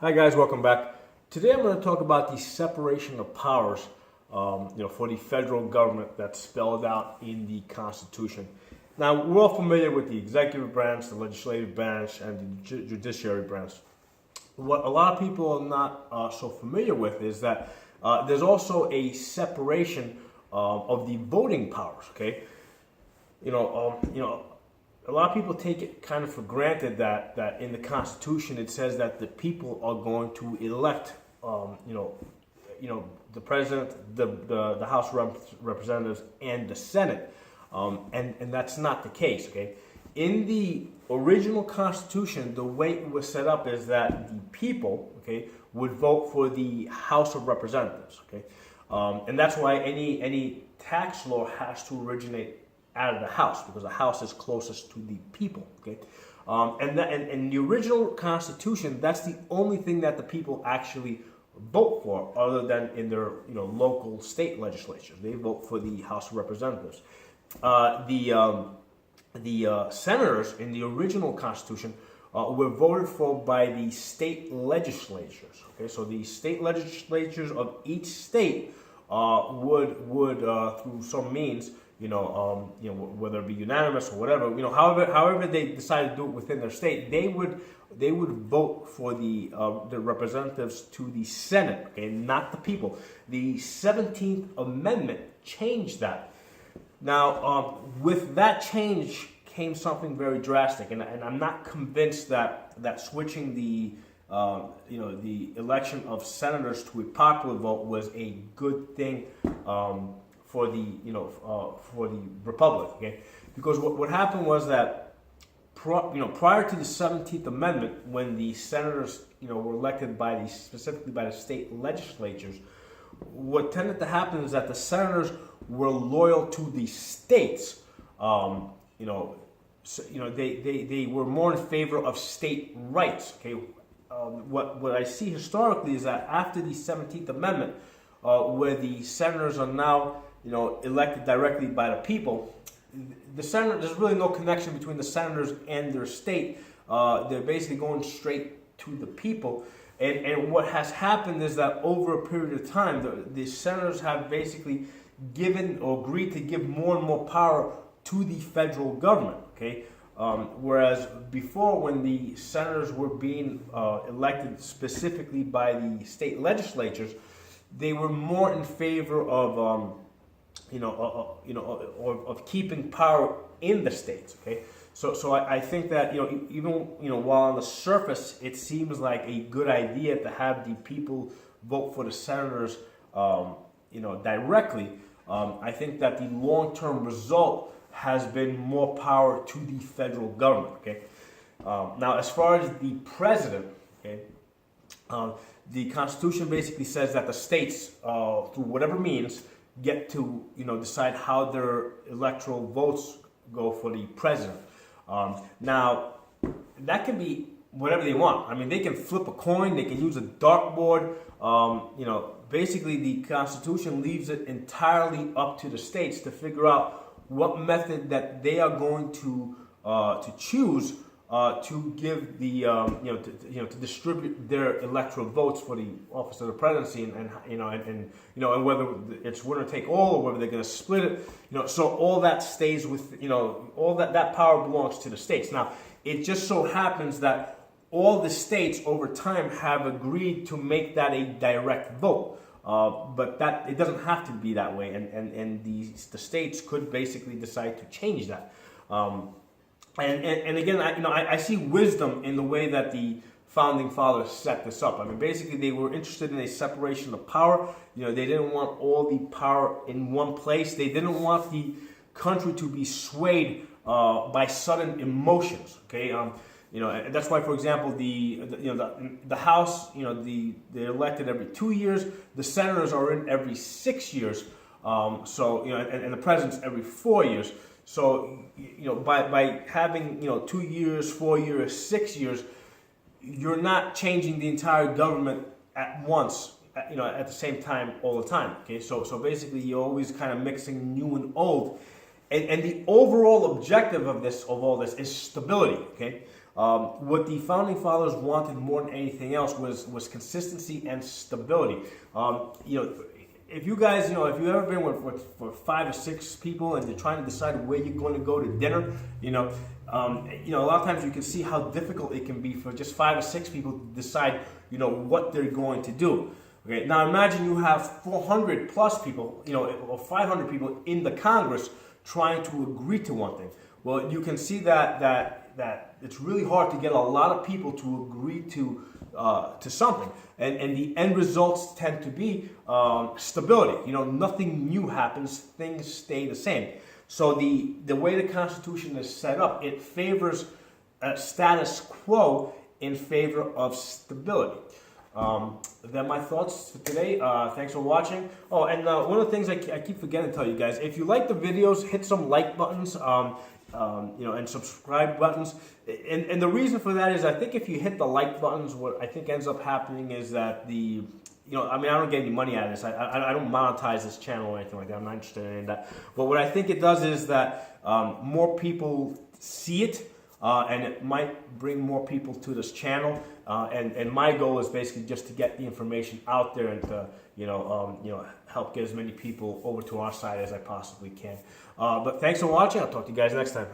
Hi guys, welcome back. Today I'm going to talk about the separation of powers, for the federal government that's spelled out in the Constitution. Now we're all familiar with the executive branch, the legislative branch, and the judiciary branch. What a lot of people are not so familiar with is that there's also a separation of the voting powers. Okay, a lot of people take it kind of for granted that in the Constitution it says that the people are going to elect, the president, the House of Representatives, and the Senate, and that's not the case. Okay, in the original Constitution, the way it was set up is that the people, okay, would vote for the House of Representatives. Okay, and that's why any tax law has to originate out of the House, because the House is closest to the people. Okay, and in the original Constitution, that's the only thing that the people actually vote for, other than in their local state legislatures. They vote for the House of Representatives. The senators in the original Constitution were voted for by the state legislatures. Okay, so the state legislatures of each state would through some means, whether it be unanimous or whatever, however they decide to do it within their state, they would vote for the representatives to the Senate, okay, not the people. The 17th Amendment changed that. Now, with that change came something very drastic, and I'm not convinced that switching the election of senators to a popular vote was a good thing for the republic. Okay, because what happened was that prior to the 17th Amendment, when the senators were elected specifically by the state legislatures, what tended to happen is that the senators were loyal to the states. They were more in favor of state rights. Okay, what I see historically is that after the 17th Amendment, where the senators are now elected directly by the people, there's really no connection between the senators and their state. They're basically going straight to the people. And what has happened is that over a period of time, the senators have basically given or agreed to give more and more power to the federal government. Okay, whereas before, when the senators were being elected specifically by the state legislatures, they were more in favor of of keeping power in the states. Okay, so I think that even while on the surface it seems like a good idea to have the people vote for the senators directly, I think that the long-term result has been more power to the federal government. Okay, now as far as the president, okay, the Constitution basically says that the states, through whatever means, get to decide how their electoral votes go for the president. Now, that can be whatever they want. I mean, they can flip a coin, they can use a dartboard. Basically, the Constitution leaves it entirely up to the states to figure out what method that they are going to choose to give the to distribute their electoral votes for the office of the presidency, and whether it's winner take all or whether they're going to split it. So all that stays with all that power belongs to the states. Now, it just so happens that all the states over time have agreed to make that a direct vote. But that it doesn't have to be that way, and the states could basically decide to change that. And again, I see wisdom in the way that the founding fathers set this up. I mean, basically, they were interested in a separation of power. They didn't want all the power in one place. They didn't want the country to be swayed by sudden emotions. Okay. That's why, for example, the House, they're elected every 2 years. The senators are in every 6 years. And the president's every 4 years. So, by having 2 years, 4 years, 6 years, you're not changing the entire government at once. At the same time, all the time. Okay, so basically, you're always kind of mixing new and old. And the overall objective of all this is stability. Okay. What the founding fathers wanted more than anything else was consistency and stability. If you guys, if you've ever been with 5 or 6 people and you're trying to decide where you're going to go to dinner, a lot of times you can see how difficult it can be for just 5 or 6 people to decide, what they're going to do. Okay, now imagine you have 400 plus people, or 500 people in the Congress trying to agree to one thing. Well, you can see that it's really hard to get a lot of people to agree to something, and the end results tend to be stability. Nothing new happens; things stay the same. So the way the Constitution is set up, it favors status quo in favor of stability. They're my thoughts for today. Thanks for watching. Oh, and one of the things I keep forgetting to tell you guys: if you like the videos, hit some like buttons. And subscribe buttons. And the reason for that is I think if you hit the like buttons, what I think ends up happening is that I don't get any money out of this. I don't monetize this channel or anything like that. I'm not interested in any of that. But what I think it does is that more people see it, and it might bring more people to this channel. And my goal is basically just to get the information out there and to help get as many people over to our side as I possibly can. But thanks for watching. I'll talk to you guys next time.